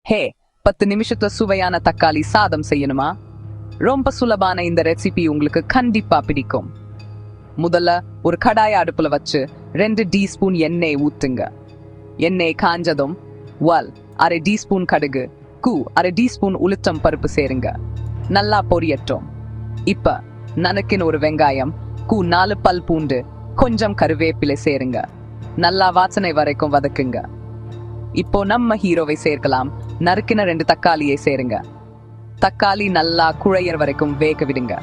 ஹே, 10 நிமிஷத்துல சுவையான தக்காளி சாதம் செய்யணுமா? ரொம்ப சுலபான இந்த ரெசிபி உங்களுக்கு கண்டிப்பா பிடிக்கும். முதல்ல ஒரு கடாய அடுப்புல வச்சு 2 டீஸ்பூன் எண்ணெய் ஊத்துங்க. எண்ணெய் காஞ்சதும் அரை டீஸ்பூன் கடுகு, அரை டீஸ்பூன் உளுத்தம் பருப்பு சேருங்க. நல்லா பொரியட்டும். இப்ப நனக்கின் ஒரு வெங்காயம், 4 பல் பூண்டு, கொஞ்சம் கருவேப்பிலை சேருங்க. நல்லா வாசனை வரைக்கும் வதக்குங்க. இப்போ நம்ம ஹீரோவை சேர்க்கலாம். நறுக்கின 2 தக்காளியை சேருங்க. தக்காளி நல்லா குழையர் வரைக்கும் வேக விடுங்க.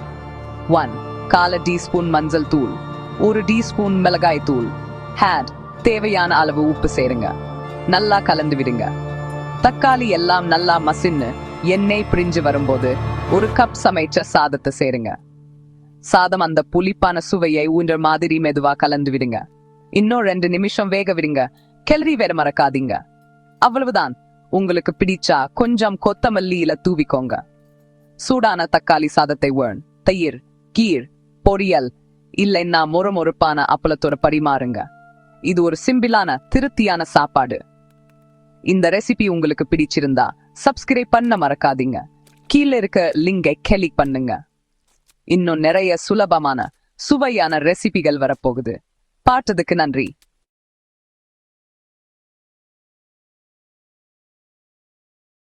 1/4 டீஸ்பூன் மஞ்சள் தூள், 1 டீஸ்பூன் மிளகாய் தூள், தேவையான அளவு உப்பு சேருங்க. நல்லா கலந்து விடுங்க. தக்காளி எல்லாம் நல்லா மசின்னு எண்ணெய் பிரிஞ்சு வரும்போது 1 கப் சமைச்ச சாதத்தை சேருங்க. சாதம் அந்த புளிப்பான சுவையை ஊன்ற மாதிரி மெதுவா கலந்து விடுங்க. இன்னும் 2 நிமிஷம் வேக விடுங்க. கிளறி வேற மறக்காதீங்க. அவ்வளவுதான். உங்களுக்கு பிடிச்சா கொஞ்சம் கொத்தமல்லி இல தூவிக்கோங்க. சூடான தக்காளி சாதத்தை தயிர், கீர், பொரியல் இல்லைன்னா மொறுமொறுப்பான அப்பளத்தோட பரிமாறுங்க. இது ஒரு சிம்பிளான திருப்தியான சாப்பாடு. இந்த ரெசிபி உங்களுக்கு பிடிச்சிருந்தா சப்ஸ்கிரைப் பண்ண மறக்காதீங்க. கீழே இருக்க லிங்கை கிளிக் பண்ணுங்க. இன்னும் நிறைய சுலபமான சுவையான ரெசிபிகள் வரப்போகுது. பார்த்ததுக்கு நன்றி.